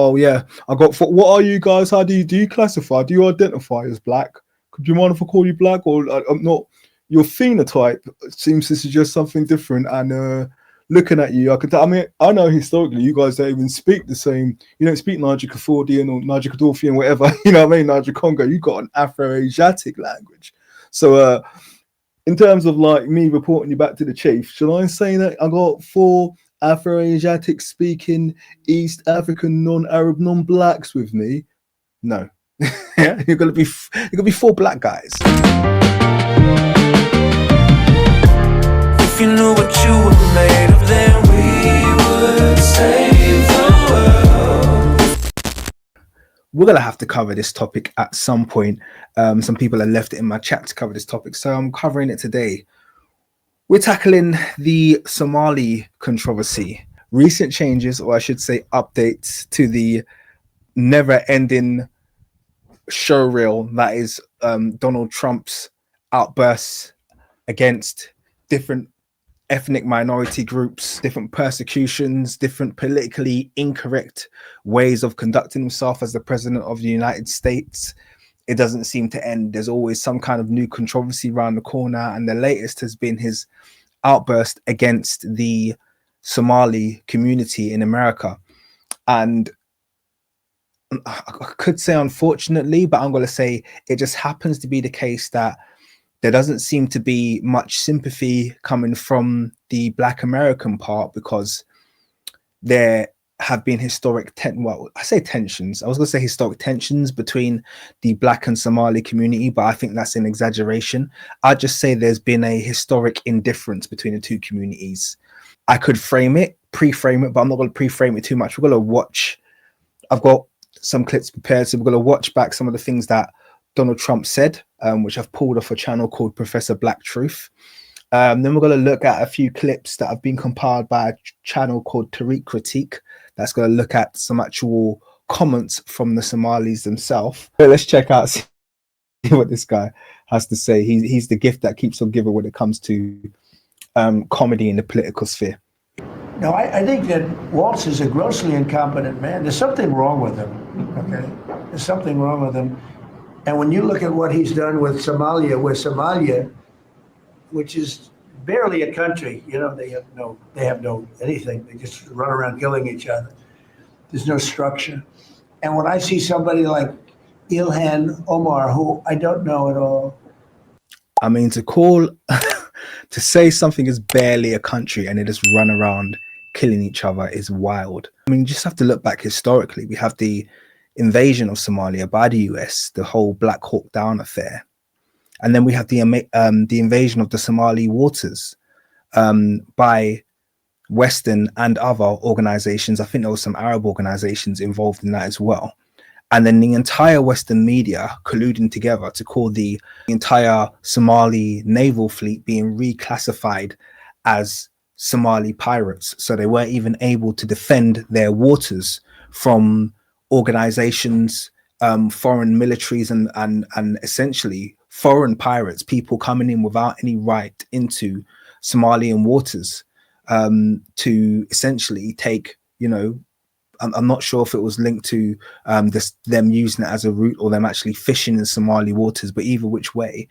Oh yeah, I got. What are you guys? How do you classify? Do you identify as black? Could you mind if I call you black? Or I'm not. Your phenotype seems to suggest something different. And looking at you, I could. I mean, I know historically you guys don't even speak the same. You don't speak Niger-Cafordian or Niger-Cadorfian, whatever. You know what I mean? Niger-Congo. You got an Afro-Asiatic language. So in terms of like me reporting you back to the chief, should I say that I got 4 Afro-Asiatic speaking East African non-Arab non-blacks with me? No. Yeah, you're gonna be 4 black guys. If you knew what you were made of, then we would save the world. We're gonna have to cover this topic at some point. Some people have left it in my chat to cover this topic, so I'm covering it today. We're tackling the Somali controversy. Recent changes, or I should say updates, to the never-ending showreel that is Donald Trump's outbursts against different ethnic minority groups, different persecutions, different politically incorrect ways of conducting himself as the president of the United States. It doesn't seem to end. There's always some kind of new controversy around the corner, and the latest has been his outburst against the Somali community in America. And I could say unfortunately, but I'm going to say it just happens to be the case that there doesn't seem to be much sympathy coming from the Black American part, because there have been historic tensions. I was going to say historic tensions between the Black and Somali community, but I think that's an exaggeration. I'd just say there's been a historic indifference between the two communities. I could pre-frame it, but I'm not going to pre-frame it too much. We're going to watch. I've got some clips prepared, so we're going to watch back some of the things that Donald Trump said, which I've pulled off a channel called Professor Black Truth. Then we're going to look at a few clips that have been compiled by a channel called Tariq Critique. That's going to look at some actual comments from the Somalis themselves. Let's check out, see what this guy has to say. He's the gift that keeps on giving when it comes to comedy in the political sphere. No, I think that Waltz is a grossly incompetent man. There's something wrong with him, okay? There's something wrong with him. And when you look at what he's done with Somalia, which is barely a country, you know, they have no anything. They just run around killing each other. There's no structure. And when I see somebody like Ilhan Omar, who I don't know at all. I mean, to say something is barely a country and they just run around killing each other is wild. I mean, you just have to look back historically. We have the invasion of Somalia by the US, the whole Black Hawk Down affair. And then we have the invasion of the Somali waters by Western and other organizations. I think there were some Arab organizations involved in that as well. And then the entire Western media colluding together to call the entire Somali naval fleet being reclassified as Somali pirates. So they weren't even able to defend their waters from organizations, foreign militaries, and essentially foreign pirates, people coming in without any right into Somalian waters to essentially take, you know, I'm not sure if it was linked to them using it as a route or them actually fishing in Somali waters, but either which way,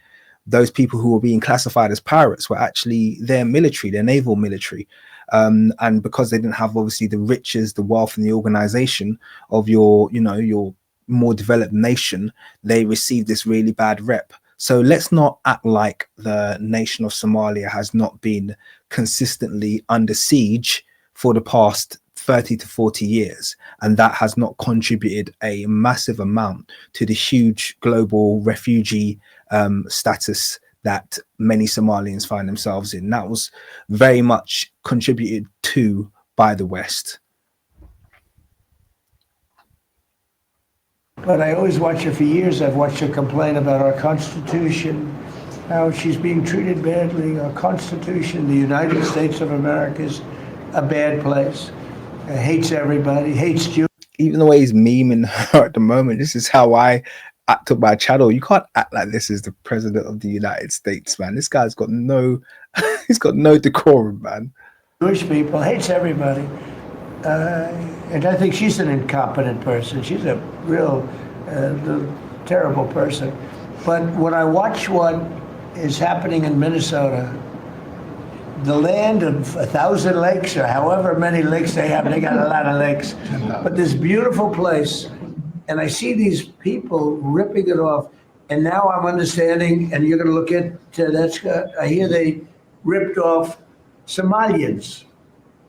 those people who were being classified as pirates were actually their military, their naval military. And because they didn't have obviously the riches, the wealth, and the organization of your more developed nation, they received this really bad rep. So let's not act like the nation of Somalia has not been consistently under siege for the past 30 to 40 years, and that has not contributed a massive amount to the huge global refugee status that many Somalians find themselves in. That was very much contributed to by the West. But I always watch her for years. I've watched her complain about our Constitution, how she's being treated badly. Our Constitution, the United States of America, is a bad place. Hates everybody, hates Jews. Even the way he's memeing her at the moment, this is how I act on my channel. You can't act like this is the president of the United States, man. This guy's got no, he's got no decorum, man. Jewish people, hates everybody. And I think she's an incompetent person. She's a real terrible person. But when I watch what is happening in Minnesota, the land of 1,000 lakes, or however many lakes they have, they got a lot of lakes, but this beautiful place, and I see these people ripping it off, and now I'm understanding, and you're going to look at that's. I hear they ripped off Somalians,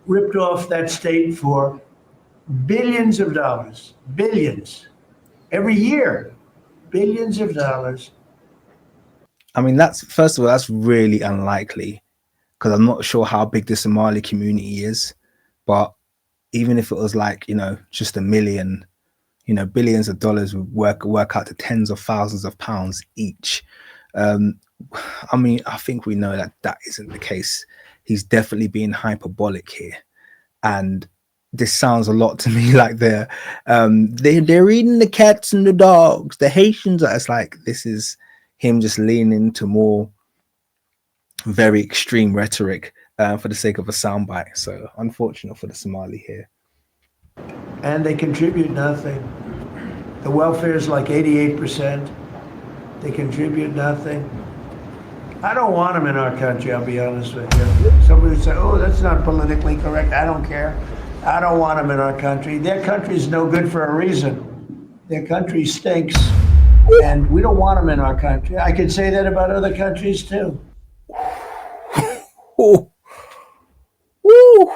ripped off that state for billions of dollars, billions, every year, billions of dollars. I mean, that's first of all, that's really unlikely because I'm not sure how big the Somali community is, but even if it was like, just a million, billions of dollars would work out to tens of thousands of pounds each. I mean, I think we know that isn't the case. He's definitely being hyperbolic here. And this sounds a lot to me like they're eating the cats and the dogs. The Haitians, it's like this is him just leaning into more very extreme rhetoric for the sake of a soundbite. So unfortunate for the Somali here. And they contribute nothing. The welfare is like 88%. They contribute nothing. I don't want them in our country, I'll be honest with you. Somebody would say, oh, that's not politically correct. I don't care. I don't want them in our country. Their country's no good for a reason. Their country stinks, and we don't want them in our country. I could say that about other countries too. Ooh. Ooh.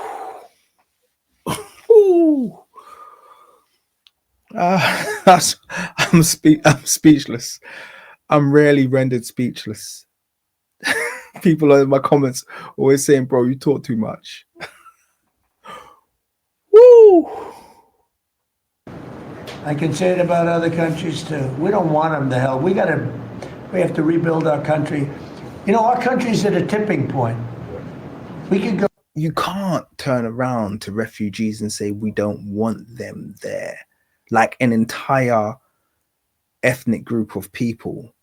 Ooh. I'm speechless. I'm rarely rendered speechless. People in my comments always saying, bro, you talk too much. Woo! I can say it about other countries too. We don't want them to hell. We have to rebuild our country. Our country's at a tipping point. We could go. You can't turn around to refugees and say we don't want them there. Like an entire ethnic group of people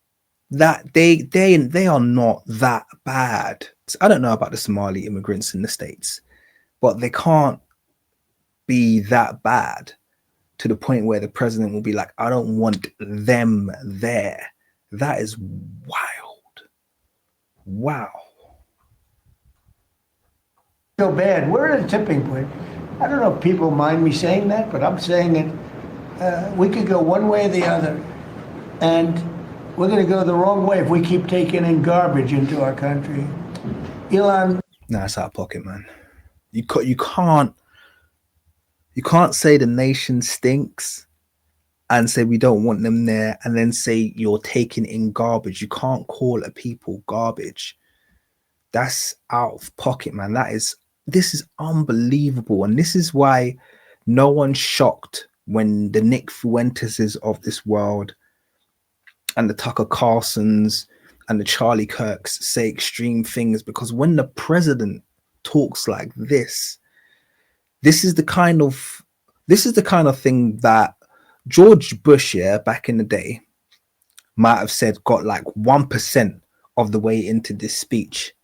that they are not that bad. I don't know about the Somali immigrants in the States, but they can't be that bad to the point where the president will be like, I don't want them there. That is wild. Wow. So bad. We're at a tipping point. I don't know if people mind me saying that, but I'm saying it. We could go one way or the other, and we're going to go the wrong way if we keep taking in garbage into our country. Elon. Nah, it's out of pocket, man. You can't say the nation stinks and say we don't want them there, and then say you're taking in garbage. You can't call a people garbage. That's out of pocket, man. This is unbelievable, and this is why no one's shocked when the Nick Fuenteses of this world and the Tucker Carlsons and the Charlie Kirks say extreme things, because when the president talks like this is the kind of thing that George Bush, back in the day, might have said got like 1% of the way into this speech,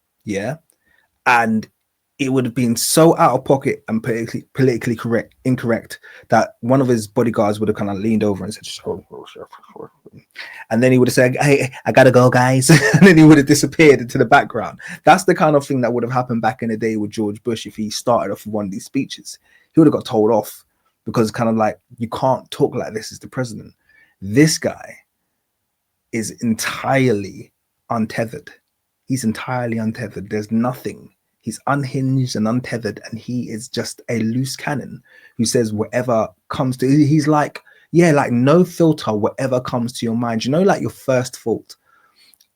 and it would have been so out of pocket and politically incorrect that one of his bodyguards would have kind of leaned over and said, and then he would have said, hey, I gotta go, guys. And then he would have disappeared into the background. That's the kind of thing that would have happened back in the day with George Bush if he started off with one of these speeches. He would have got told off, because it's kind of like, you can't talk like this as the president. This guy is entirely untethered. He's entirely untethered. There's nothing. He's unhinged and untethered, and he is just a loose cannon who says whatever comes to. He's like, like no filter, whatever comes to your mind. Like your first thought,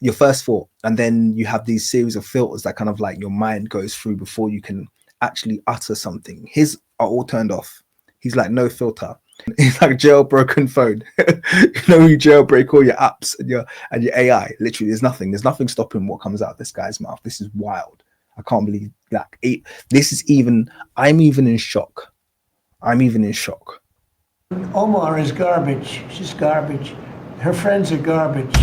and then you have these series of filters that kind of like your mind goes through before you can actually utter something. His are all turned off. He's like no filter. He's like a jailbroken phone. You jailbreak all your apps and your AI. Literally, there's nothing stopping what comes out of this guy's mouth. This is wild. I can't believe that. I'm even in shock. Omar is garbage. She's garbage. Her friends are garbage.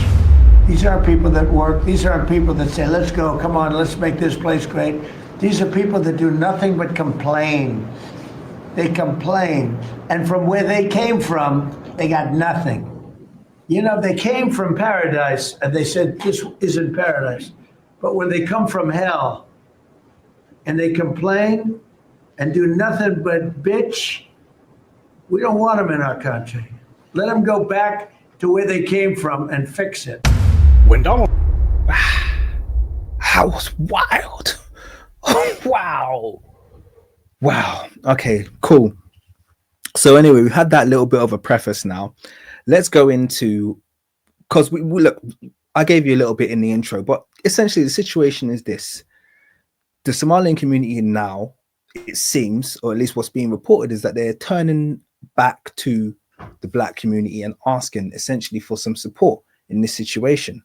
These aren't people that work. These aren't people that say, let's go, come on, let's make this place great. These are people that do nothing but complain. they complain. And from where they came from, they got nothing. You know, they came from paradise and they said, this isn't paradise. But when they come from hell and they complain and do nothing but bitch, we don't want them in our country. Let them go back to where they came from and fix it. When Donald, that was wild. Wow. Okay, cool. So anyway, we've had that little bit of a preface now. Let's go into, because we look, I gave you a little bit in the intro, but essentially the situation is this. The Somalian community now, it seems, or at least what's being reported, is that they're turning back to the Black community and asking essentially for some support in this situation.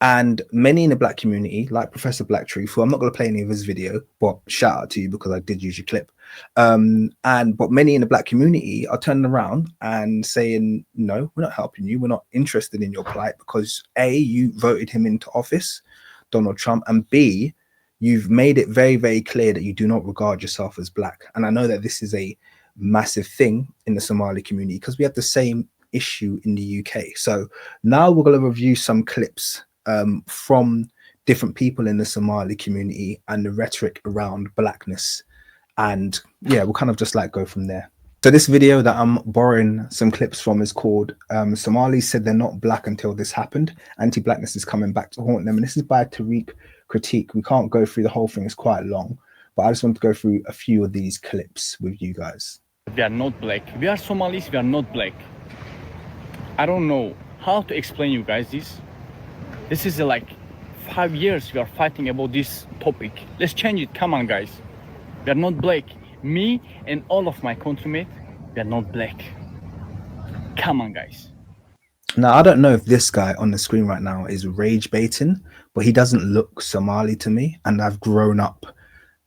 And many in the Black community, like Professor Blacktruth, who I'm not going to play any of his video, but shout out to you because I did use your clip. But many in the Black community are turning around and saying, no, we're not helping you. We're not interested in your plight because A, you voted him into office, Donald Trump, and B, you've made it very, very clear that you do not regard yourself as Black. And I know that this is a massive thing in the Somali community because we have the same issue in the UK. So now we're going to review some clips from different people in the Somali community and the rhetoric around Blackness. And yeah, we'll kind of just like go from there. So this video that I'm borrowing some clips from is called Somalis Said They're Not Black Until This Happened. Anti-Blackness is coming back to haunt them. And this is by Tariq Critique. We can't go through the whole thing, it's quite long, but I just want to go through a few of these clips with you guys. We are not black. We are Somalis, we are not black. I don't know how to explain you guys this. This is like 5 years we are fighting about this topic. Let's change it. Come on, guys. We are not black. Me and all of my countrymen, we are not black. Come on, guys. Now, I don't know if this guy on the screen right now is rage baiting, but he doesn't look Somali to me. And I've grown up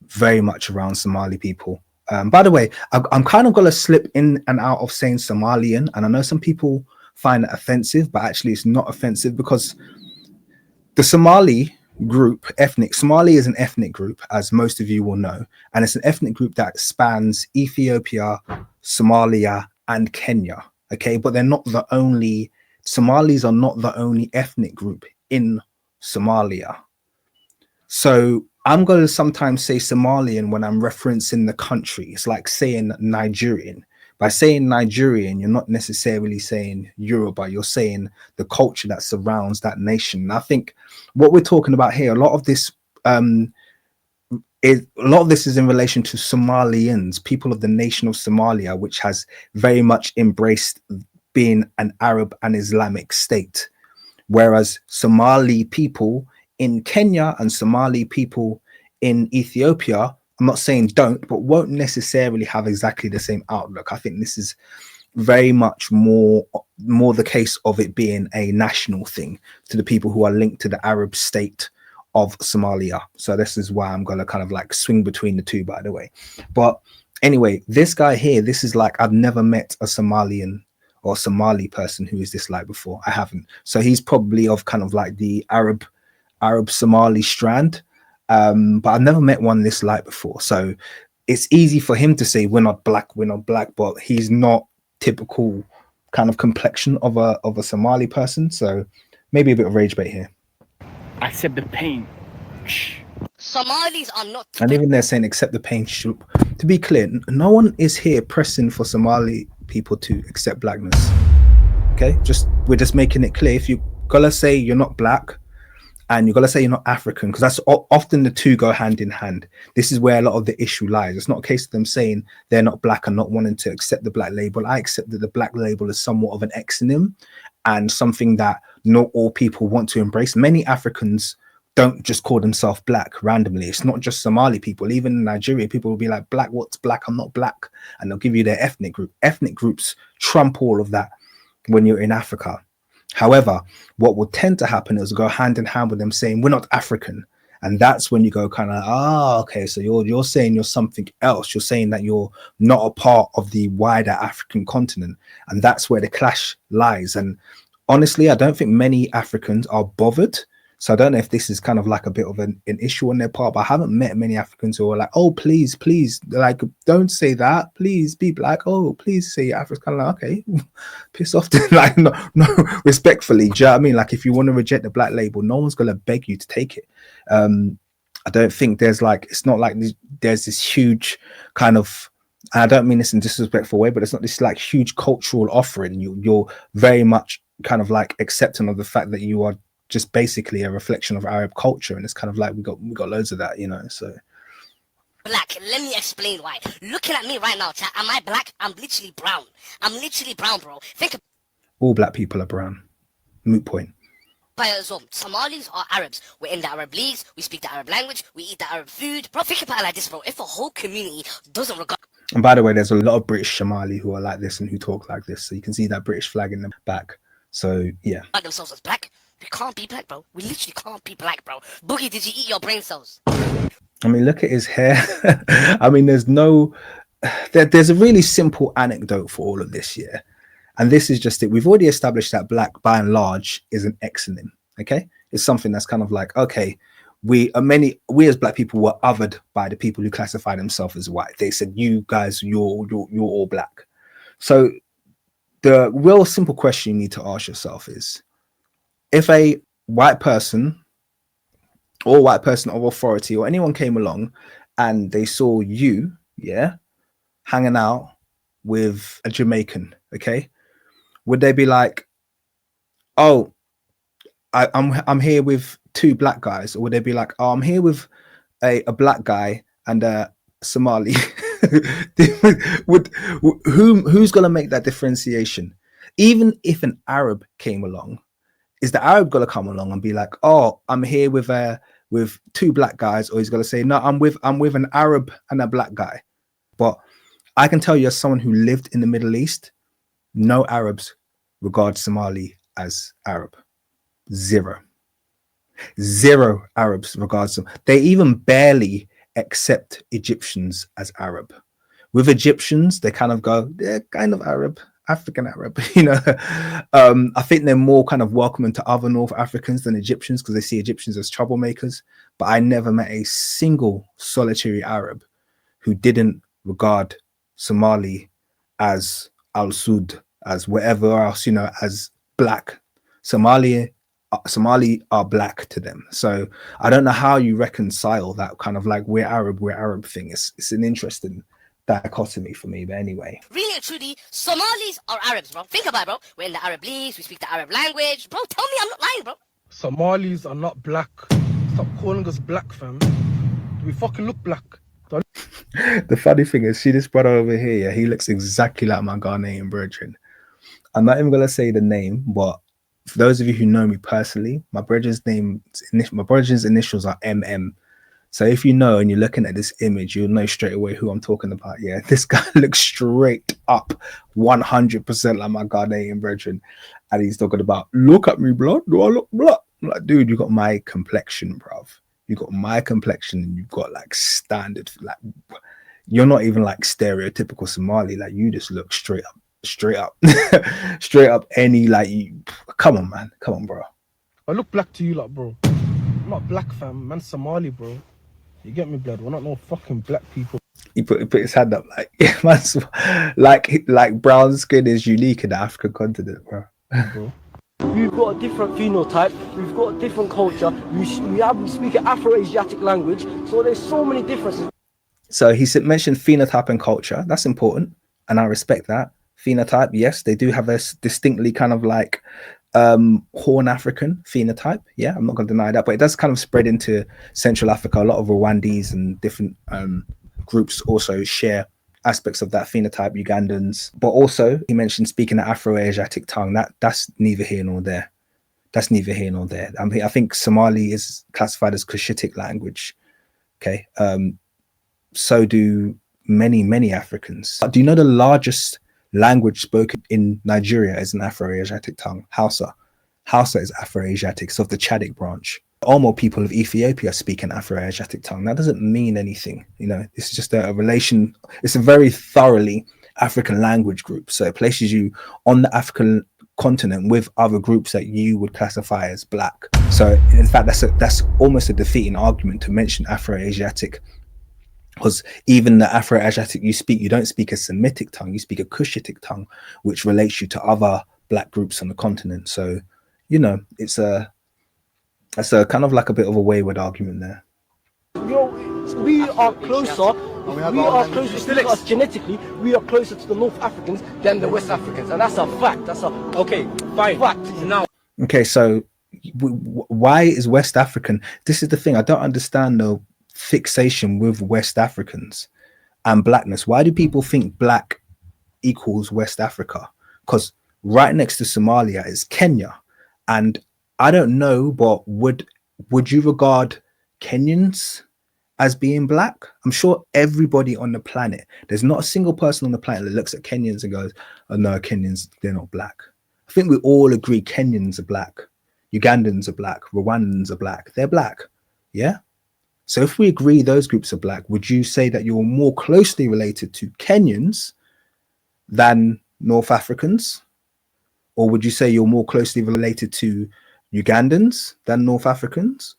very much around Somali people. By the way, I'm kind of going to slip in and out of saying Somalian. And I know some people find it offensive, but actually it's not offensive because the Somali group, Somali is an ethnic group, as most of you will know, and it's an ethnic group that spans Ethiopia, Somalia, and Kenya. Okay, but they're not the only, Somalis are not the only ethnic group in Somalia. So I'm going to sometimes say Somalian when I'm referencing the country. It's like saying Nigerian. By saying Nigerian, you're not necessarily saying Yoruba, you're saying the culture that surrounds that nation. And I think what we're talking about here, a lot of this is in relation to Somalians, people of the nation of Somalia, which has very much embraced being an Arab and Islamic state. Whereas Somali people in Kenya and Somali people in Ethiopia, I'm not saying don't, but won't necessarily have exactly the same outlook. I think this is very much more the case of it being a national thing to the people who are linked to the Arab state of Somalia. So this is why I'm going to kind of like swing between the two, by the way. But anyway, this guy here, this is like, I've never met a Somalian or Somali person who is this like before. I haven't. So he's probably of kind of like the Arab Somali strand. But I've never met one this light before. So it's easy for him to say we're not black, but he's not typical kind of complexion of a Somali person. So maybe a bit of rage bait here. Accept the pain. Somalis are not. And even they're saying accept the pain. To be clear, no one is here pressing for Somali people to accept blackness. Okay, we're just making it clear. If you gotta say you're not black, and you've got to say you're not African, because that's often the two go hand in hand. This is where a lot of the issue lies. It's not a case of them saying they're not black and not wanting to accept the black label. I accept that the black label is somewhat of an exonym and something that not all people want to embrace. Many Africans don't just call themselves black randomly. It's not just Somali people. Even in Nigeria, people will be like, black, what's black? I'm not black. And they'll give you their ethnic group. Ethnic groups trump all of that when you're in Africa. However, what will tend to happen is go hand in hand with them saying we're not African, and that's when you go kind of okay, so you're saying you're something else. You're saying that you're not a part of the wider African continent, and that's where the clash lies. And honestly, I don't think many Africans are bothered So I don't know if this is kind of like a bit of an issue on their part, but I haven't met many Africans who are like, oh, please, please, like, don't say that. Please be black. Oh, please say Africa's kind of like, okay, piss off. Like, no, respectfully. Do you know what I mean? Like, if you want to reject the black label, no one's going to beg you to take it. I don't think there's like, it's not like there's this huge kind of, and I don't mean this in a disrespectful way, but it's not this like huge cultural offering. You're very much kind of like accepting of the fact that you are just basically a reflection of Arab culture, and it's kind of like we got loads of that, you know. So Black. Let me explain why. Looking at me right now, chat. Am I black? I'm literally brown. I'm literally brown, bro. Think all black people are brown. Moot point. about it as well. Somalis are Arabs. We're in the Arab leagues. We speak the Arab language. We eat the Arab food. Bro, think about it like this, bro. If a whole community doesn't regard And by the way, there's a lot of British Somali who are like this and who talk like this. So you can see that British flag in the back. So yeah. themselves as black, we can't be black, bro. We literally can't be black, bro. Boogie, did you eat your brain cells? I mean, look at his hair. I mean, there's a really simple anecdote for all of this, yeah. And this is just it. We've already established that black, by and large, is an exonym. Okay, it's something that's kind of like, okay, we as black people were othered by the people who classify themselves as white. They said, you guys, you're all black. So the real simple question you need to ask yourself is, if a white person or white person of authority or anyone came along and they saw you, yeah, hanging out with a Jamaican, okay, would they be like, oh, I'm here with two black guys? Or would they be like, oh, I'm here with a black guy and a Somali? Who's gonna make that differentiation? Even if an Arab came along, is the Arab gonna come along and be like, oh, I'm here with two black guys? Or he's gonna say, no, I'm with an Arab and a black guy? But I can tell you, as someone who lived in the Middle East, no Arabs regard Somali as Arab. Zero Arabs regards them. They even barely accept Egyptians as Arab. With Egyptians, they kind of go, they're kind of Arab, African Arab, you know. I think they're more kind of welcoming to other North Africans than Egyptians because they see Egyptians as troublemakers. But I never met a single solitary Arab who didn't regard Somali as Al-Sud, as whatever else, you know, as black. Somali are black to them. So I don't know how you reconcile that kind of like we're Arab thing. It's an interesting dichotomy for me, but anyway. Really and truly, Somalis are Arabs, bro. Think about it, bro. We're in the Arab leagues. We speak the Arab language. Bro, tell me I'm not lying, bro. Somalis are not black. Stop calling us black, fam. Do we fucking look black? The funny thing is, see this brother over here, yeah, he looks exactly like my Ghanaian brethren. I'm not even gonna say the name, but for those of you who know me personally, my brother's initials are MM. So if you know and you're looking at this image, you'll know straight away who I'm talking about. Yeah, this guy looks straight up 100% like my Ghanaian brethren, and he's talking about, look at me, blood. Do I look black? I'm like, dude, you got my complexion, bruv. You got my complexion, and you've got like standard, like you're not even like stereotypical Somali. Like you just look straight up any, like, come on, man, come on, bro. I look black to you, like, bro. I'm not black, fam. Man, Somali, bro. You get me, blood? We're not no fucking black people. He put his hand up like, yeah, man, like brown skin is unique in the African continent, bro. We've got a different phenotype, we've got a different culture, we speak an Afro-Asiatic language, so there's so many differences. So he mentioned phenotype and culture. That's important, and I respect that. Phenotype, yes, they do have a distinctly kind of like Horn African phenotype. Yeah, I'm not going to deny that, but it does kind of spread into Central Africa. A lot of Rwandese and different groups also share aspects of that phenotype, Ugandans. But also, he mentioned speaking an Afro-Asiatic tongue. That's neither here nor there. That's neither here nor there. I think Somali is classified as Cushitic language. Okay, so do many Africans. Do you know the largest language spoken in Nigeria is an Afro-Asiatic tongue? Hausa. Hausa is Afro-Asiatic, so of the Chadic branch. Omo people of Ethiopia speak an Afro-Asiatic tongue. That doesn't mean anything, you know. It's just a relation. It's a very thoroughly African language group, so it places you on the African continent with other groups that you would classify as black. So in fact, that's almost a defeating argument to mention Afro-Asiatic, because even the Afro-Asiatic you don't speak a Semitic tongue, you speak a Cushitic tongue, which relates you to other black groups on the continent. So, you know, it's a kind of like a bit of a wayward argument there. We are closer. We are closer to us genetically. We are closer to the North Africans than the West Africans, and that's a fact. That's a fact. Now, okay, so why is West African? This is the thing. I don't understand the fixation with West Africans and blackness. Why do people think black equals West Africa? Because right next to Somalia is Kenya, and I don't know, but would you regard Kenyans as being black? I'm sure everybody on the planet, there's not a single person on the planet that looks at Kenyans and goes, oh no, Kenyans, they're not black. I think we all agree Kenyans are black, Ugandans are black, Rwandans are black, they're black. Yeah. So if we agree those groups are black, would you say that you're more closely related to Kenyans than North Africans? Or would you say you're more closely related to Ugandans than North Africans?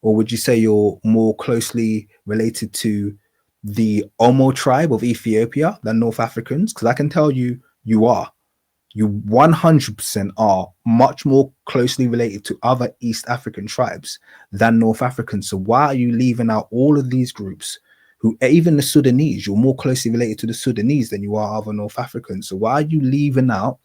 Or would you say you're more closely related to the Omo tribe of Ethiopia than North Africans? Because I can tell you, you 100% are much more closely related to other East African tribes than North Africans. So why are you leaving out all of these groups who, even the Sudanese, you're more closely related to the Sudanese than you are other North Africans. So why are you leaving out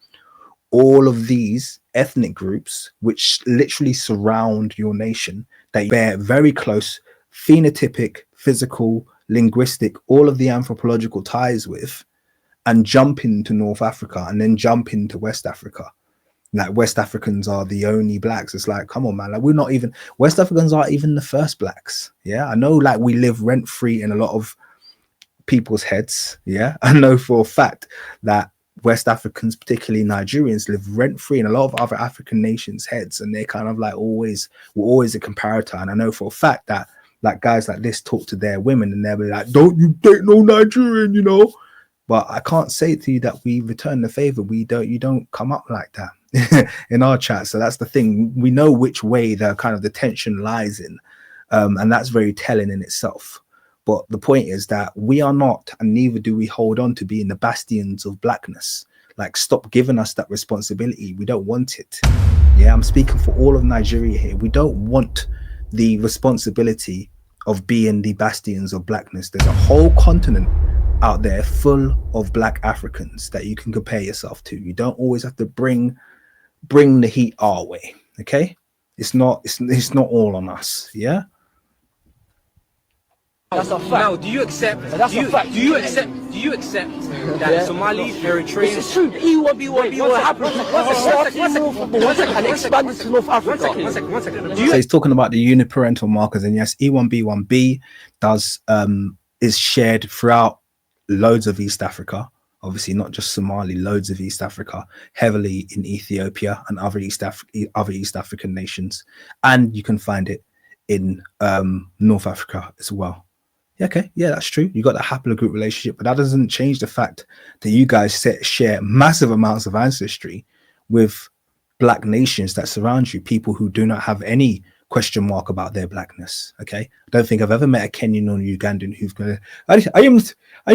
all of these ethnic groups which literally surround your nation, that you bear very close phenotypic, physical, linguistic, all of the anthropological ties with, and jump into North Africa and then jump into West Africa? Like West Africans are the only blacks. It's like, come on, man. Like, we're not even, West Africans aren't even the first blacks. Yeah, I know, like, we live rent free in a lot of people's heads. Yeah, I know for a fact that West Africans, particularly Nigerians, live rent free in a lot of other African nations' heads, and they're kind of like we're always a comparator. And I know for a fact that like guys like this talk to their women and they'll be like, don't you date no Nigerian, you know? But I can't say to you that we return the favor. You don't come up like that in our chat. So that's the thing. We know which way the kind of the tension lies in, and that's very telling in itself. But the point is that we are not, and neither do we hold on to being the bastions of blackness. Like, stop giving us that responsibility. We don't want it. Yeah, I'm speaking for all of Nigeria here. We don't want the responsibility of being the bastions of blackness. There's a whole continent out there full of black Africans that you can compare yourself to. You don't always have to bring the heat our way. Okay, it's not all on us. Yeah. that's a fact. Now, do you accept? That's a fact. Do you accept that Somali, Eritrean? It's true. E1B1 happened and expanded to North Africa. One second. So he's talking about the uniparental markers, and yes, E1B1B is shared throughout loads of East Africa. Obviously, not just Somali, loads of East Africa, heavily in Ethiopia and other East African nations, and you can find it in North Africa as well. Okay, yeah, that's true. You got the haplogroup relationship, but that doesn't change the fact that you guys share massive amounts of ancestry with black nations that surround you, people who do not have any question mark about their blackness. Okay, I don't think I've ever met a Kenyan or Ugandan who's going to, I'm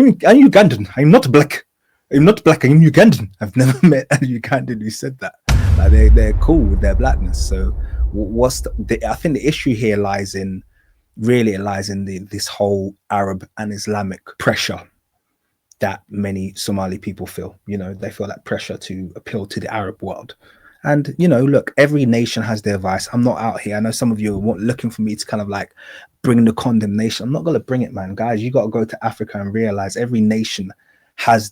Ugandan, I'm not black. I'm not black, I'm Ugandan. I've never met a Ugandan who said that. Like, they're cool with their blackness. So I think the issue here lies in this whole Arab and Islamic pressure that many Somali people feel. You know, they feel that pressure to appeal to the Arab world. And, you know, look, every nation has their vice. I'm not out here. I know some of you are looking for me to kind of like bring the condemnation. I'm not going to bring it, man. Guys, you got to go to Africa and realize every nation has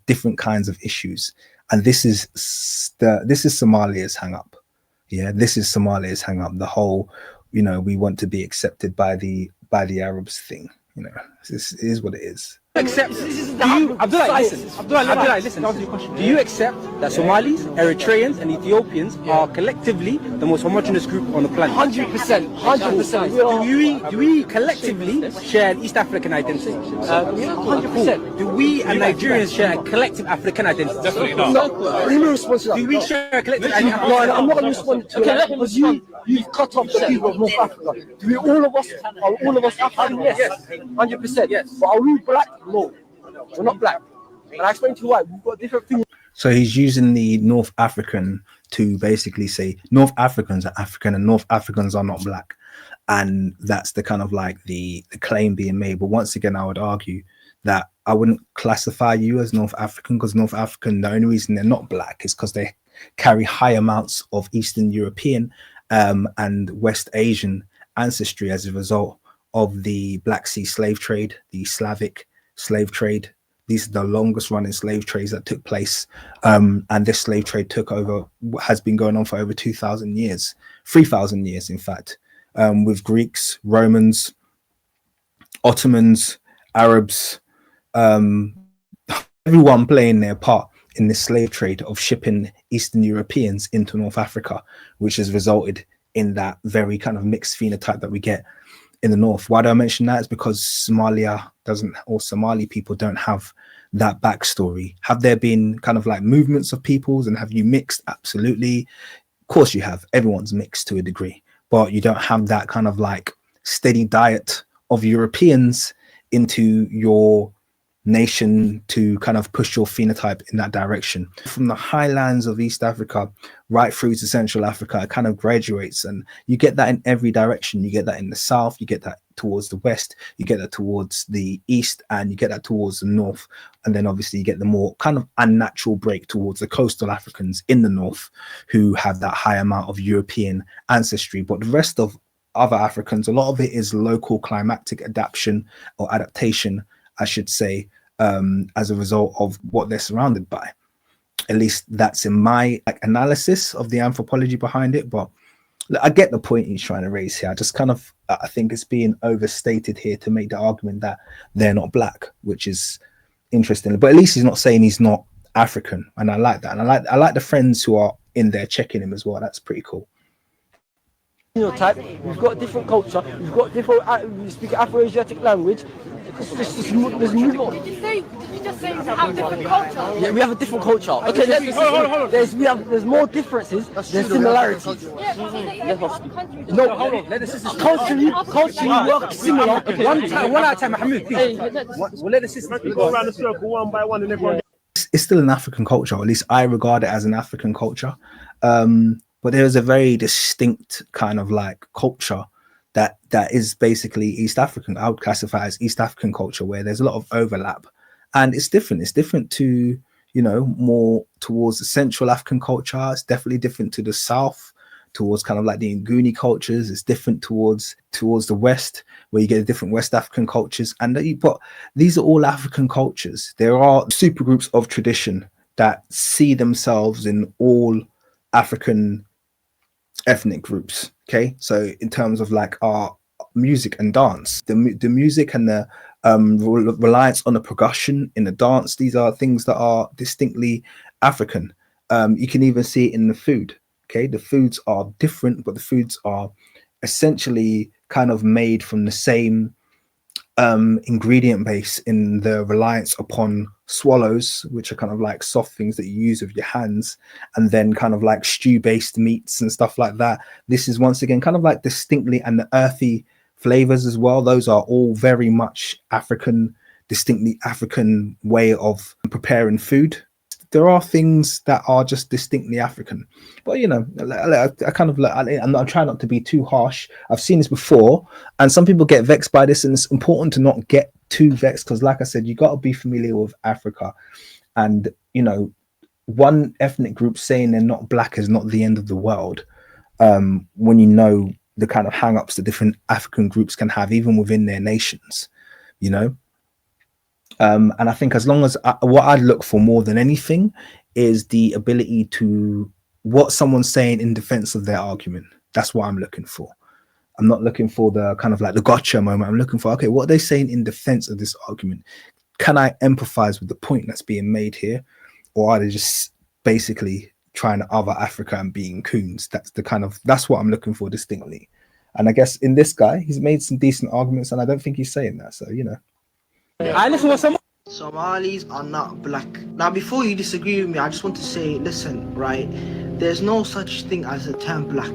different kinds of issues. And this is Somalia's hang up. Yeah, this is Somalia's hang up. The whole, you know, we want to be accepted by the Arabs thing. You know, This is what it is. Accept? Do you, Abdullah, listen. Do you accept that Somalis, Eritreans, and Ethiopians are collectively the most homogeneous group on the planet? 100%. Do we collectively share an East African identity? 100%. Do we and Nigerians share a collective African identity? Definitely not. No, let me respond to that. Do we share a collective No, I'm not going to respond to that because you've cut off the people of North Africa. Do we all of us African? Yes. 100%. Yes. But are we black? No. We're not black. And I explained to you why. We've got different things. So he's using the North African to basically say North Africans are African and North Africans are not black. And that's the kind of like the claim being made. But once again, I would argue that I wouldn't classify you as North African, because North African, the only reason they're not black is because they carry high amounts of Eastern European and West Asian ancestry as a result of the Black Sea slave trade, the Slavic slave trade. These are the longest running slave trades that took place. And this slave trade has been going on for over 2,000 years, 3,000 years, in fact, with Greeks, Romans, Ottomans, Arabs, everyone playing their part in this slave trade of shipping Eastern Europeans into North Africa, which has resulted in that very kind of mixed phenotype that we get in the north. Why do I mention that? It's because Somalia doesn't, or Somali people don't have that backstory. Have there been kind of like movements of peoples, and have you mixed? Absolutely. Of course you have. Everyone's mixed to a degree, but you don't have that kind of like steady diet of Europeans into your nation to kind of push your phenotype in that direction. From the highlands of East Africa right through to Central Africa, it kind of graduates, and you get that in every direction. You get that in the south, you get that towards the west, you get that towards the east, and you get that towards the north. And then obviously you get the more kind of unnatural break towards the coastal Africans in the north, who have that high amount of European ancestry. But the rest of other Africans, a lot of it is local climatic adaptation, or adaptation I should say, as a result of what they're surrounded by. At least that's in my analysis of the anthropology behind it. But I get the point he's trying to raise here. I think it's being overstated here to make the argument that they're not black, which is interesting. But at least he's not saying he's not African, and I like that. And I like the friends who are in there checking him as well. That's pretty cool. Phenotype, we've got different culture, we've got different, we speak Afro-Asiatic language. There's more. Did you just say we have different culture? Yeah, we have a different culture. Okay, hold on. There's more differences than similarities. No, hold on. Let the sisters culturally work similar. Okay, one at a time, Mahmoud, please. We'll let the sisters go around the circle one by one, and everyone. It's still an African culture, or at least I regard it as an African culture. But there is a very distinct kind of like culture that is basically East African. I would classify as East African culture, where there's a lot of overlap, and it's different. It's different to, you know, more towards the Central African culture. It's definitely different to the South, towards kind of like the Nguni cultures. It's different towards the West, where you get different West African cultures. But these are all African cultures. There are supergroups of tradition that see themselves in all African ethnic groups. Okay, so in terms of like our music and dance, the music and the reliance on the percussion in the dance, these are things that are distinctly African. You can even see it in the food. Okay, the foods are different, but the foods are essentially kind of made from the same ingredient base, in the reliance upon swallows, which are kind of like soft things that you use with your hands, and then kind of like stew-based meats and stuff like that. This is once again kind of like distinctly, and the earthy flavors as well. Those are all very much African, distinctly African way of preparing food. There are things that are just distinctly African, but you know, I kind of like, I'm trying not to be too harsh. I've seen this before, and some people get vexed by this, and it's important to not get too vexed, because like I said, you got to be familiar with Africa, and you know, one ethnic group saying they're not black is not the end of the world. When you know the kind of hang-ups that different African groups can have, even within their nations, you know. And I think as long as what I'd look for more than anything is the ability to, what someone's saying in defense of their argument. That's what I'm looking for. I'm not looking for the kind of like the gotcha moment. I'm looking for, okay, what are they saying in defense of this argument? Can I empathize with the point that's being made here? Or are they just basically trying to other Africa and being coons? That's what I'm looking for distinctly. And I guess in this guy, he's made some decent arguments, and I don't think he's saying that. So, you know. I listen to some. Somalis are not black. Now, before you disagree with me, I just want to say, listen, right? There's no such thing as the term black.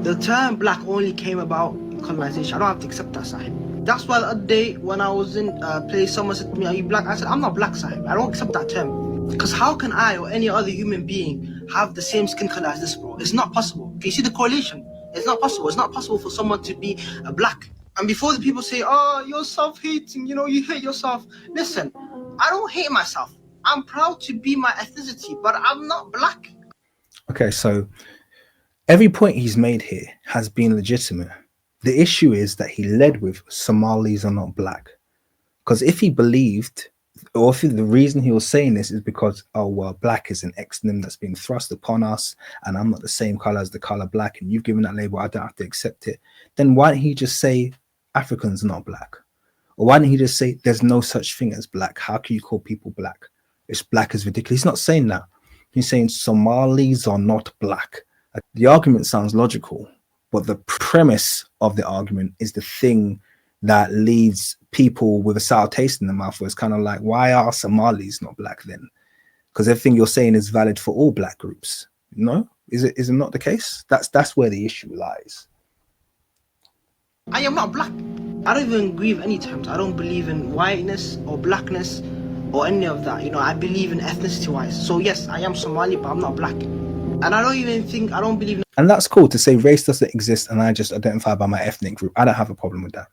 The term black only came about in colonization. I don't have to accept that, Sahib. That's why the other day when I was in a place, someone said to me, are you black? I said, I'm not black, Sahib. I don't accept that term. Because how can I or any other human being have the same skin color as this, bro? It's not possible. Can you see the correlation? It's not possible. It's not possible for someone to be a black. And before the people say, oh, you're self-hating, you know, you hate yourself. Listen, I don't hate myself. I'm proud to be my ethnicity, but I'm not black. Okay, so every point he's made here has been legitimate. The issue is that he led with Somalis are not black. Because if he believed, or if the reason he was saying this is because, oh, well, black is an exonym that's been thrust upon us, and I'm not the same color as the color black, and you've given that label, I don't have to accept it, then why don't he just say Africans are not black? Or why don't he just say there's no such thing as black? How can you call people black? It's black is ridiculous. He's not saying that. He's saying Somalis are not black. The argument sounds logical, but the premise of the argument is the thing that leads people with a sour taste in the mouth. Where it's kind of like, why are Somalis not black then? Because everything you're saying is valid for all black groups. No, is it not the case? That's where the issue lies. I am not black. I don't even agree with any terms. I don't believe in whiteness or blackness or any of that. You know, I believe in ethnicity wise. So yes, I am Somali, but I'm not black. And I don't believe in. And that's cool to say race doesn't exist and I just identify by my ethnic group. I don't have a problem with that.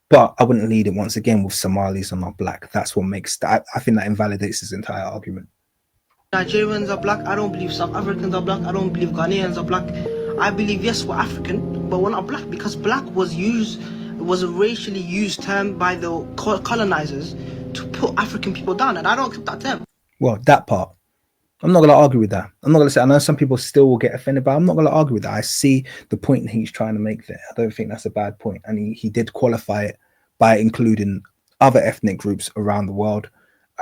But I wouldn't lead it once again with Somalis are not black. That's what makes that. I think that invalidates his entire argument. Nigerians are black. I don't believe South Africans are black. I don't believe Ghanaians are black. I believe, yes, we're African, but we're not black because black was a racially used term by the colonizers to put African people down, and I don't accept that term. Well, that part. I'm not going to argue with that. I'm not going to say, I know some people still will get offended, but I'm not going to argue with that. I see the point he's trying to make there. I don't think that's a bad point. And he did qualify it by including other ethnic groups around the world,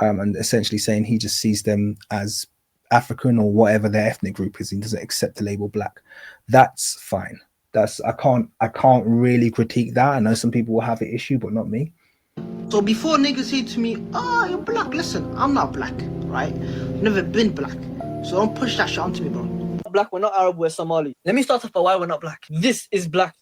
and essentially saying he just sees them as African or whatever their ethnic group is. He doesn't accept the label black. That's fine. I can't really critique that. I know some people will have an issue, but not me. So before niggas say to me, oh, you're black, listen, I'm not black, right? I've never been black. So don't push that shit onto me, bro. Black, we're not Arab, we're Somali. Let me start off by why we're not black. This is black.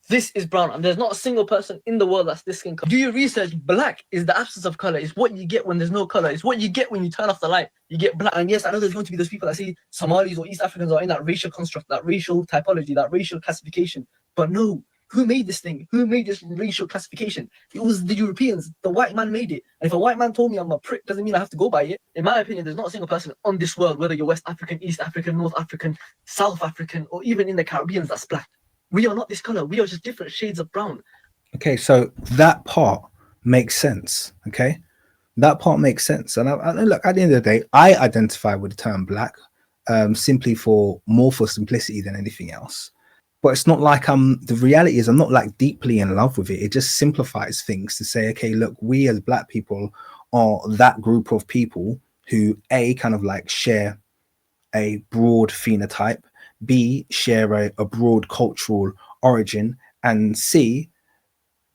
This is brown. And there's not a single person in the world that's this skin color. Do your research. Black is the absence of color. It's what you get when there's no color. It's what you get when you turn off the light. You get black. And yes, I know there's going to be those people that say Somalis or East Africans are in that racial construct, that racial typology, that racial classification. But no, who made this thing? Who made this racial classification? It was the Europeans. The white man made it. And if a white man told me I'm a prick, doesn't mean I have to go by it. In my opinion, there's not a single person on this world, whether you're West African, East African, North African, South African, or even in the Caribbean, that's black. We are not this color. We are just different shades of brown. Okay, so that part makes sense. Okay, that part makes sense. And I look, at the end of the day, I identify with the term black simply for simplicity than anything else. But it's not like the reality is I'm not like deeply in love with it. It just simplifies things to say, okay, look, we as black people are that group of people who A, kind of like share a broad phenotype, B, share a broad cultural origin, and C,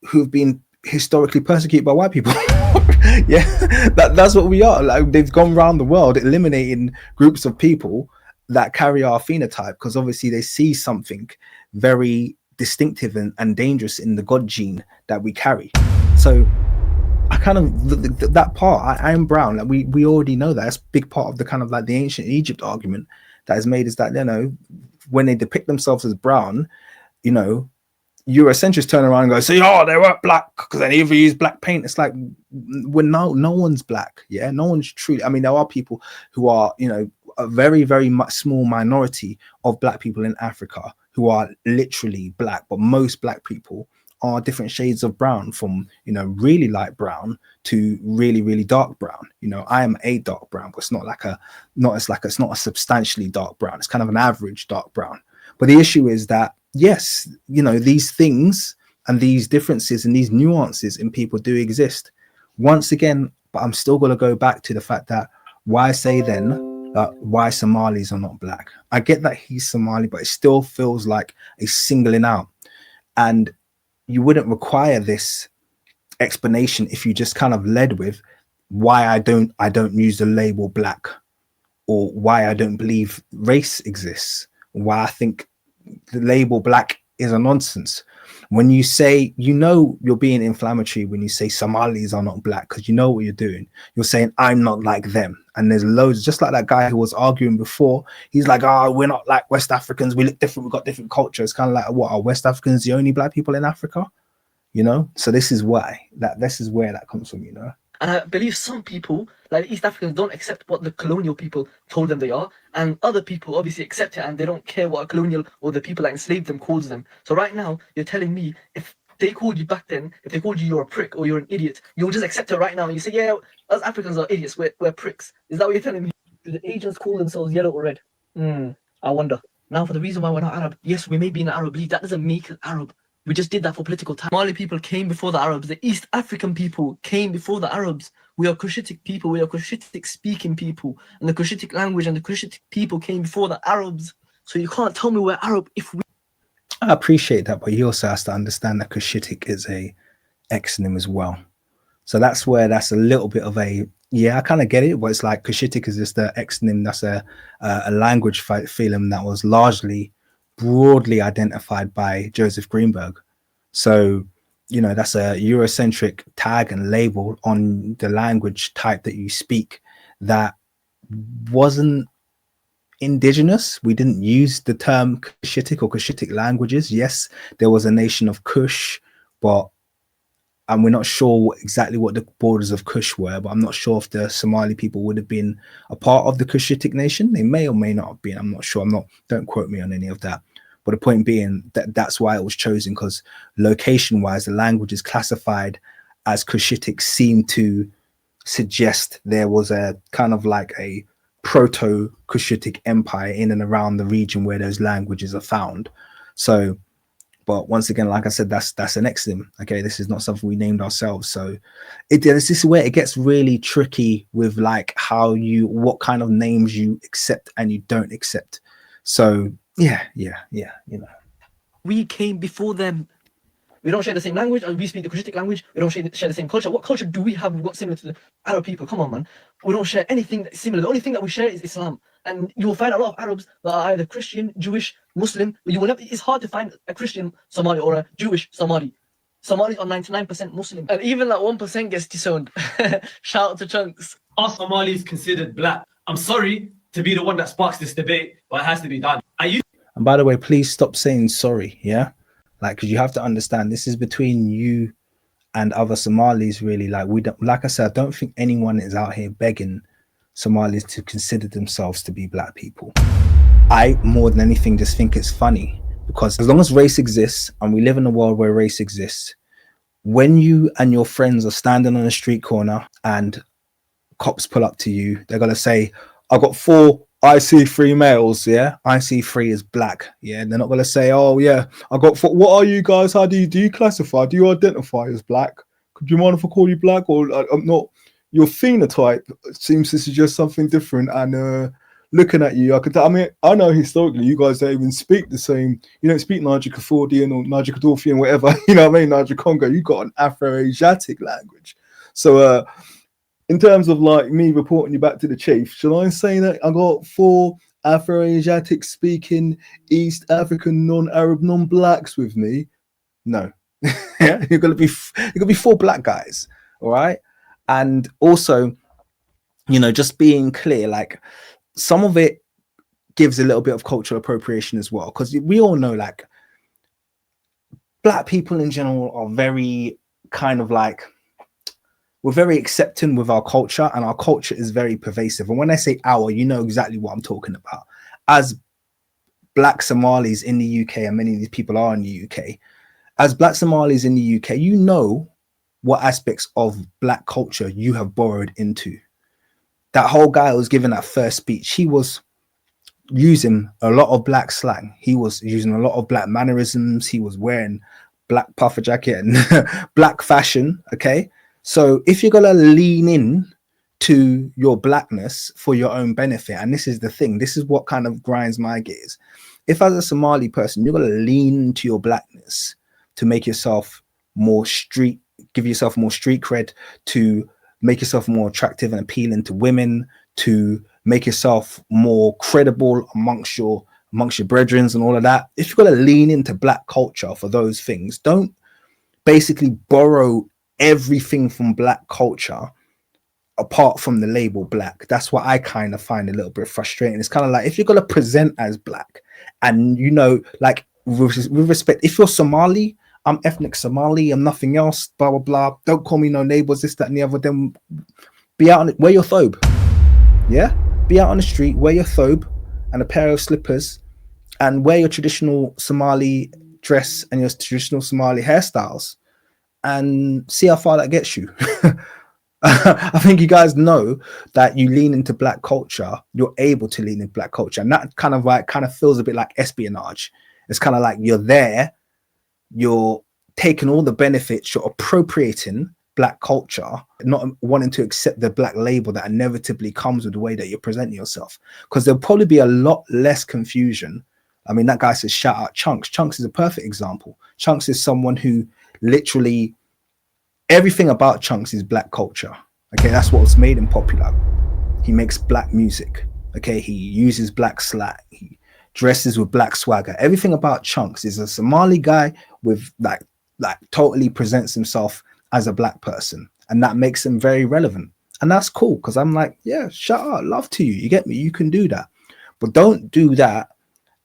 who've been historically persecuted by white people. Yeah, that's what we are. Like, they've gone around the world eliminating groups of people that carry our phenotype because obviously they see something very distinctive and dangerous in the God gene that we carry. So I kind of that part, I am brown. Like we already know that. That's a big part of the kind of like the ancient Egypt argument that is made, is that, you know, when they depict themselves as brown, you know, Eurocentrists turn around and go, say, oh, they weren't black because they never use black paint. It's like, when no one's black. Yeah, no one's truly. I mean, there are people who are, you know, a very, very much small minority of black people in Africa who are literally black, but most black people are different shades of brown, from, you know, really light brown to really, really dark brown. You know, I am a dark brown, but it's not it's not a substantially dark brown. It's kind of an average dark brown. But the issue is that yes, you know, these things and these differences and these nuances in people do exist. Once again, but I'm still going to go back to the fact that why say then why Somalis are not black? I get that he's Somali, but it still feels like a singling out. And you wouldn't require this explanation if you just kind of led with why I don't use the label black, or why I don't believe race exists, why I think the label black is a nonsense. When you say, you know, you're being inflammatory when you say Somalis are not black, because you know what you're doing. You're saying I'm not like them. And there's loads, just like that guy who was arguing before. He's like, oh, we're not like West Africans. We look different. We've got different cultures. Kind of like, what, are West Africans the only black people in Africa? You know? So this is why this is where that comes from, you know? And I believe some people, like East Africans, don't accept what the colonial people told them they are, and other people obviously accept it and they don't care what a colonial or the people that enslaved them calls them. So right now, you're telling me if they called you back then, if they called you you're a prick or you're an idiot, you'll just accept it right now and you say, yeah, us Africans are idiots, we're pricks. Is that what you're telling me? Do the Asians call themselves yellow or red? I wonder. Now, for the reason why we're not Arab, yes, we may be in an Arab league, that doesn't make us Arab. We just did that for political time. Somali people came before the Arabs. The East African people came before the Arabs. We are Cushitic people. We are Cushitic speaking people. And the Cushitic language and the Cushitic people came before the Arabs. So you can't tell me we're Arab if we... I appreciate that, but he also has to understand that Cushitic is a exonym as well. So that's where that's a little bit of a, yeah, I kind of get it, but it's like Cushitic is just the exonym. That's a language phylum that was largely broadly identified by Joseph Greenberg. So, you know, that's a Eurocentric tag and label on the language type that you speak that wasn't indigenous. We didn't use the term Cushitic or Cushitic languages. Yes, there was a nation of Kush, but and we're not sure exactly what the borders of Kush were, but I'm not sure if the Somali people would have been a part of the Cushitic nation. They may or may not have been. I'm not sure. Don't quote me on any of that. But the point being that that's why it was chosen, because location-wise, the languages classified as Cushitic seemed to suggest there was a kind of like a proto-Cushitic empire in and around the region where those languages are found. So, but once again, like I said, that's an exonym. Okay, this is not something we named ourselves. So this is where it gets really tricky with like what kind of names you accept and you don't accept. So yeah, you know. We came before them. We don't share the same language, and we speak the Cushitic language. We don't share the same culture. What culture do we have we've got similar to the Arab people? Come on, man. We don't share anything that's similar. The only thing that we share is Islam. And you will find a lot of Arabs that are either Christian, Jewish, Muslim. It's hard to find a Christian Somali or a Jewish Somali. Somalis are 99% Muslim. And even that 1% gets disowned. Shout out to Chunks. Are Somalis considered black? I'm sorry to be the one that sparks this debate, but it has to be done. And by the way, please stop saying sorry, yeah? Like, because you have to understand, this is between you and other Somalis, really. Like, we don't, like I said, I don't think anyone is out here begging Somalis to consider themselves to be black people. I, more than anything, just think it's funny, because as long as race exists and we live in a world where race exists, when you and your friends are standing on a street corner and cops pull up to you, they're going to say, I got 4 IC3 males, yeah? IC3 is black, yeah? They're not going to say, oh, yeah, I got 4. What are you guys? How do you classify? Do you identify as black? Could you mind if I call you black? Or I'm not. Your phenotype seems to suggest something different. And looking at you, I mean, I know historically you guys don't even speak the same. You don't speak Niger-Cafordian or Niger-Cadorfian, whatever. You know what I mean? Niger-Congo. You got an Afro-Asiatic language. So, in terms of like me reporting you back to the chief, should I say that I got 4 Afro-Asiatic speaking East African non-Arab non-blacks with me? No. Yeah, you're gonna be 4 black guys, all right? And also, you know, just being clear, like some of it gives a little bit of cultural appropriation as well, because we all know like black people in general are very kind of like, we're very accepting with our culture, and our culture is very pervasive. And when I say our, you know exactly what I'm talking about. As black Somalis in the UK, and many of these people are in the UK, as black Somalis in the UK, you know what aspects of black culture you have borrowed into. That whole guy who was giving that first speech, he was using a lot of black slang. He was using a lot of black mannerisms. He was wearing black puffer jacket and black fashion. Okay. So if you're going to lean in to your blackness for your own benefit, and this is the thing, this is what kind of grinds my gears. If as a Somali person, you're going to lean into your blackness to make yourself more street, give yourself more street cred, to make yourself more attractive and appealing to women, to make yourself more credible amongst your brethren and all of that. If you're going to lean into black culture for those things, don't basically borrow everything from black culture apart from the label black. That's what I kind of find a little bit frustrating. It's kind of like, if you're going to present as black, and you know, like with respect, if you're Somali, I'm ethnic Somali, I'm nothing else, blah blah blah, don't call me no neighbors, this, that and the other, then be out on it, wear your thobe. Yeah, be out on the street, wear your thobe and a pair of slippers, and wear your traditional Somali dress and your traditional Somali hairstyles, and see how far that gets you. I think you guys know that you lean into black culture, you're able to lean into black culture, and that kind of feels a bit like espionage. It's kind of like you're there, you're taking all the benefits, you're appropriating black culture, not wanting to accept the black label that inevitably comes with the way that you're presenting yourself, because there'll probably be a lot less confusion. I mean, that guy says shout out Chunks. Chunks is a perfect example. Chunks is someone who literally everything about Chunks is black culture. Okay, that's what's made him popular. He makes black music. Okay, he uses black slang. He dresses with black swagger. Everything about Chunks is a Somali guy with like totally presents himself as a black person, and that makes him very relevant. And that's cool, because I'm like, yeah, shout out, love to you. You get me? You can do that, but don't do that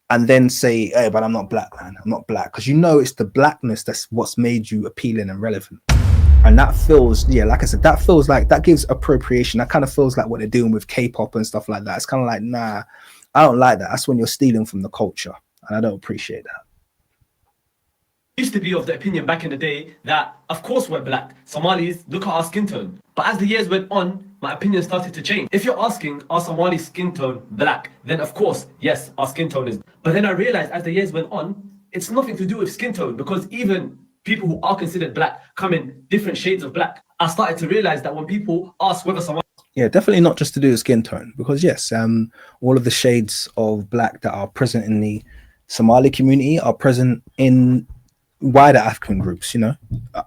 and then say, hey, but I'm not black, man. I'm not black, because you know it's the blackness that's what's made you appealing and relevant. And that feels, yeah, like I said, that feels like, that gives appropriation. That kind of feels like what they're doing with K-pop and stuff like that. It's kind of like, nah, I don't like that. That's when you're stealing from the culture, and I don't appreciate that. Used to be of the opinion back in the day that, of course, we're black. Somalis, look at our skin tone. But as the years went on, my opinion started to change. If you're asking, are Somali skin tone black? Then, of course, yes, our skin tone is. But then I realized as the years went on, it's nothing to do with skin tone, because even people who are considered black come in different shades of black. I started to realize that when people ask whether someone... Yeah, definitely not just to do with skin tone, because yes, all of the shades of black that are present in the Somali community are present in wider African groups, you know.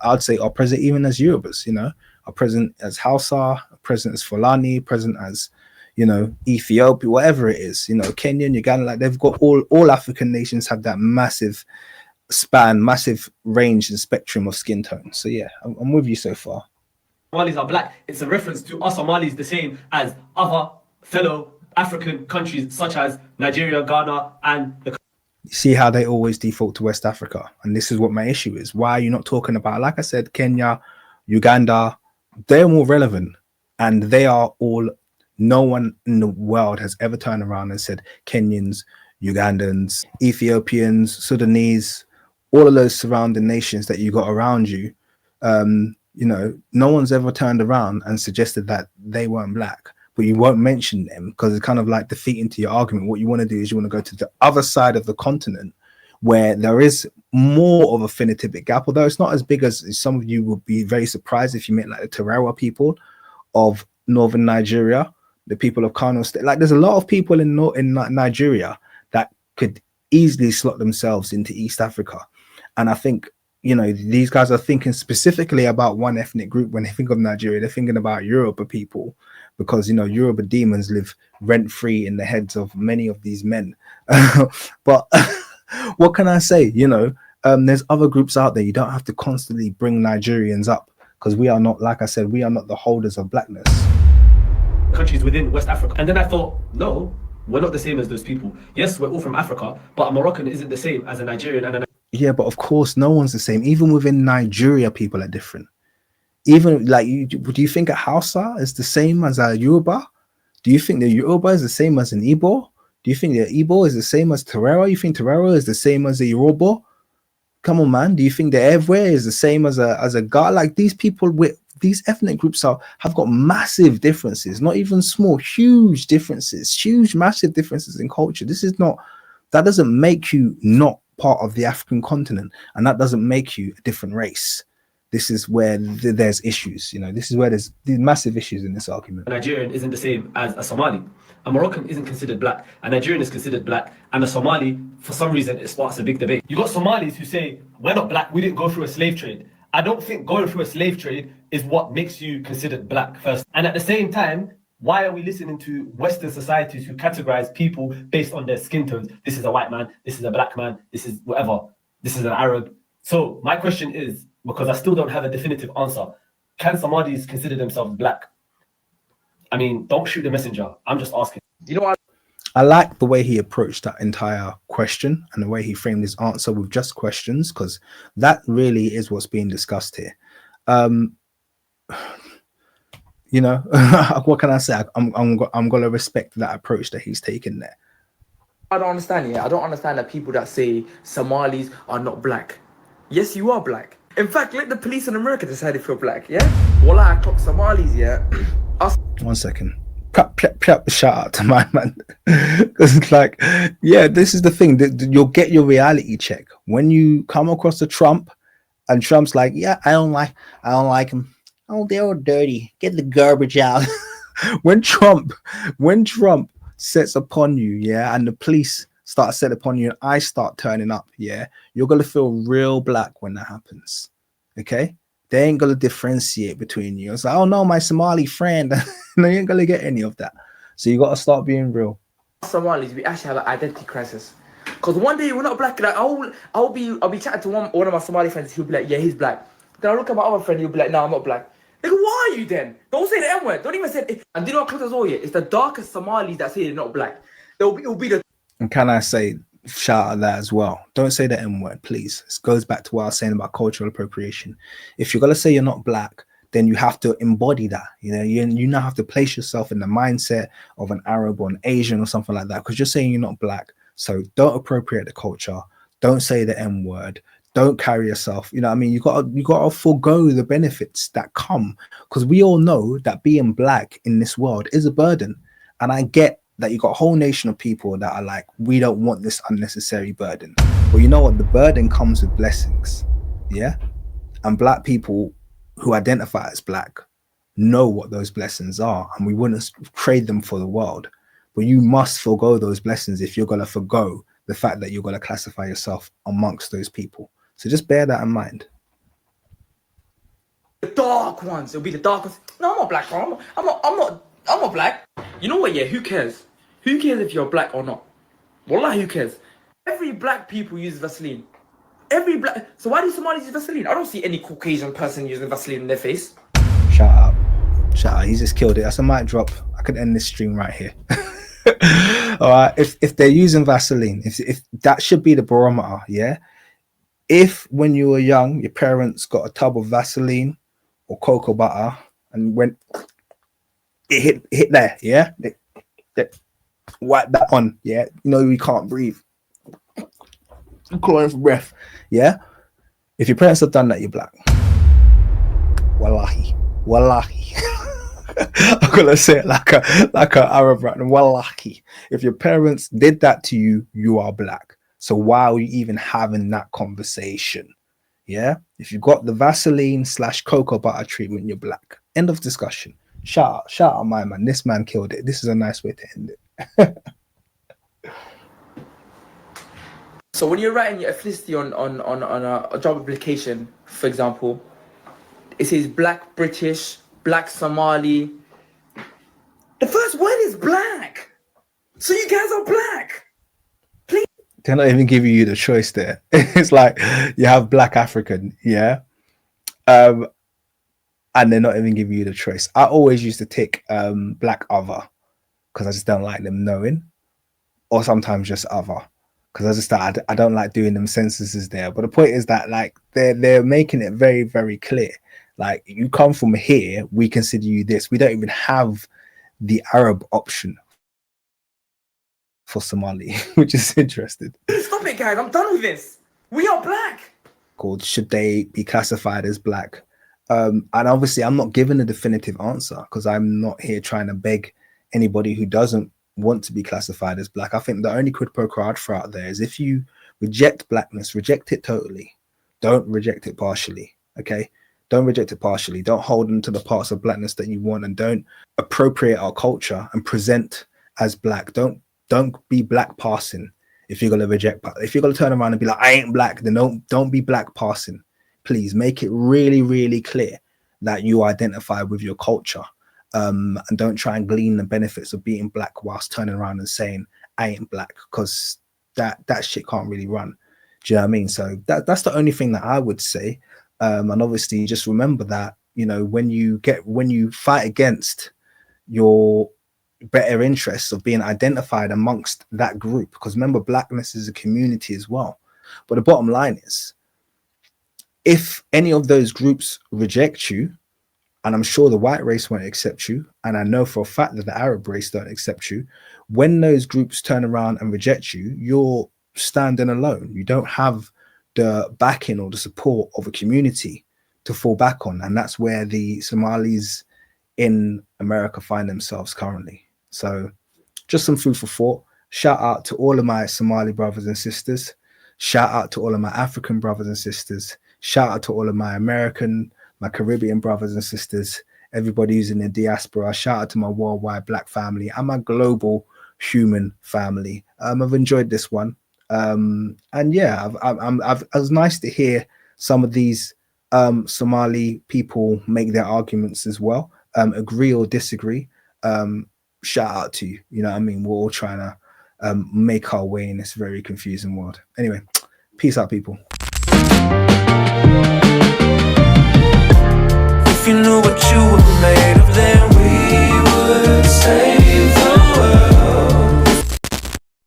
I'd say are present even as Yorubas, you know, are present as Hausa, present as Fulani, present as, you know, Ethiopia, whatever it is, you know, Kenyan, Uganda, like they've got all African nations have that massive span, massive range and spectrum of skin tone. So yeah, I'm with you so far. Somalis are black. It's a reference to us Somalis the same as other fellow African countries such as Nigeria, Ghana, and the... See how they always default to West Africa, and this is what my issue is. Why are you not talking about, like I said, Kenya, Uganda? They're more relevant, and they are all, no one in the world has ever turned around and said Kenyans, Ugandans, Ethiopians, Sudanese, all of those surrounding nations that you got around you, you know, no one's ever turned around and suggested that they weren't black, but you won't mention them because it's kind of like defeating to your argument. What you want to do is you want to go to the other side of the continent where there is more of a phenotypic gap, although it's not as big as some of you would be very surprised if you met like the Tarawa people of northern Nigeria, the people of Kano State. Like there's a lot of people in Nigeria that could easily slot themselves into East Africa. And I think, you know, these guys are thinking specifically about one ethnic group. When they think of Nigeria, they're thinking about Yoruba people, because, you know, Yoruba demons live rent-free in the heads of many of these men. But what can I say? You know, there's other groups out there. You don't have to constantly bring Nigerians up, because we are not, like I said, we are not the holders of blackness. Countries within West Africa. And then I thought, no, we're not the same as those people. Yes, we're all from Africa, but a Moroccan isn't the same as a Nigerian and a... Yeah, but of course, no one's the same. Even within Nigeria, people are different. Even like, do you think a Hausa is the same as a Yoruba? Do you think the Yoruba is the same as an Igbo? Do you think the Igbo is the same as Terero? You think Terero is the same as a Yoruba? Come on, man. Do you think the Ewe is the same as a guy? Like these people, these ethnic groups have got massive differences, not even small, huge differences, massive differences in culture. That doesn't make you not part of the African continent, and that doesn't make you a different race. This is where there's issues, this is where there's these massive issues in this argument. A Nigerian isn't the same as a Somali. A Moroccan isn't considered black. A Nigerian is considered black. And a Somali, for some reason, it sparks a big debate. You got Somalis who say, we're not black, we didn't go through a slave trade. I don't think going through a slave trade is what makes you considered black first. And at the same time, why are we listening to Western societies who categorize people based on their skin tones? This is a white man, this is a black man, this is whatever, this is an Arab. So my question is, because I still don't have a definitive answer, can Somalis consider themselves black? I mean, don't shoot the messenger. I'm just asking. You know what? I like the way he approached that entire question and the way he framed his answer with just questions, because that really is what's being discussed here. What can I say? I'm gonna respect that approach that he's taken there. I don't understand. Yeah, I don't understand the people that say Somalis are not black. Yes, you are black. In fact, let the police in America decide if you're black. Yeah. Well, I clock Somalis. Yeah. 1 second. Shout out to my man, because it's like, yeah, this is the thing that you'll get your reality check when you come across a Trump, and Trump's like, yeah, I don't like him. Oh, they're all dirty. Get the garbage out. when Trump sets upon you, yeah, and the police start set upon you, and I start turning up, yeah, you're gonna feel real black when that happens. Okay. They ain't gonna differentiate between you. It's like, oh no, my Somali friend. No, you ain't gonna get any of that. So you gotta start being real. Somalis, we actually have an identity crisis. Because one day we're not black. Like I'll be chatting to one of my Somali friends. He'll be like, yeah, he's black. Then I look at my other friend. He'll be like, no, I'm not black. Like, why are you then? Don't say the N word. Don't even say it. And do you know what as well? Yeah, it's the darkest Somalis that say they're not black. It'll be the. And can I say, shout out that as well? Don't say the N word, please. This goes back to what I was saying about cultural appropriation. If you're gonna say you're not black, then you have to embody that. You now have to place yourself in the mindset of an Arab or an Asian or something like that, because you're saying you're not black. So don't appropriate the culture. Don't say the N word. Don't carry yourself. You gotta forego the benefits that come, because we all know that being black in this world is a burden. And I get that you got a whole nation of people that are like, we don't want this unnecessary burden. But you know what? The burden comes with blessings. Yeah. And black people who identify as black know what those blessings are, and we wouldn't trade them for the world. But you must forego those blessings if you're going to forego the fact that you're going to classify yourself amongst those people. So just bear that in mind. The dark ones. It'll be the dark ones. No, I'm not black, bro. I'm not black. You know what? Yeah, who cares? Who cares if you're black or not? Wallah, who cares? Every black people use Vaseline. Every black. So why do Somalis use Vaseline? I don't see any Caucasian person using Vaseline in their face. Shout out. He just killed it. That's a mic drop. I could end this stream right here. All right. If they're using Vaseline, if that should be the barometer, yeah. If when you were young, your parents got a tub of Vaseline or cocoa butter, and when it hit there, yeah, they wipe that on, yeah. You can't breathe. I'm calling for breath, yeah. If your parents have done that, you're black. Wallahi. I'm gonna say it like a Arab right now. Wallahi. If your parents did that to you, you are black. So why are you even having that conversation? Yeah. If you got the Vaseline / cocoa butter treatment, you're black. End of discussion. Shout out my man. This man killed it. This is a nice way to end it. So when you're writing your ethnicity on a job application, for example, it says black British, black Somali. The first word is black. So you guys are black. Please. They're not even giving you the choice there. It's like you have black African, yeah. And they're not even giving you the choice. I always used to tick black other, because I just don't like them knowing, or sometimes just other, because I don't like doing them censuses there. But the point is that like they're making it very, very clear. Like, you come from here, we consider you this. We don't even have the Arab option for Somali, which is interesting. Stop it, guys. I'm done with this. We are black. Called should they be classified as black? And obviously, I'm not giving a definitive answer because I'm not here trying to beg anybody who doesn't want to be classified as black. I think the only quid pro quo I'd throw out there is if you reject blackness, reject it totally. Don't reject it partially. Okay. Don't reject it partially. Don't hold on to the parts of blackness that you want, and don't appropriate our culture and present as black. Don't be black passing. If you're gonna reject, if you're gonna turn around and be like, I ain't black, then don't be black passing. Please make it really, really clear that you identify with your culture, and don't try and glean the benefits of being black whilst turning around and saying I ain't black, because that shit can't really run. Do you know what I mean? So that's the only thing that I would say. And obviously, just remember that, you know, when you fight against your better interests of being identified amongst that group, because remember, blackness is a community as well. But the bottom line is, if any of those groups reject you, and I'm sure the white race won't accept you, and I know for a fact that the Arab race don't accept you, when those groups turn around and reject you, you're standing alone. You don't have the backing or the support of a community to fall back on. And that's where the Somalis in America find themselves currently. So just some food for thought. Shout out to all of my Somali brothers and sisters. Shout out to all of my African brothers and sisters. Shout out to all of my American, my Caribbean brothers and sisters, everybody who's in the diaspora. Shout out to my worldwide black family and my global human family. I've enjoyed this one. And yeah, it was nice to hear some of these Somali people make their arguments as well, agree or disagree. Shout out to you. You know what I mean? We're all trying to make our way in this very confusing world. Anyway, peace out, people.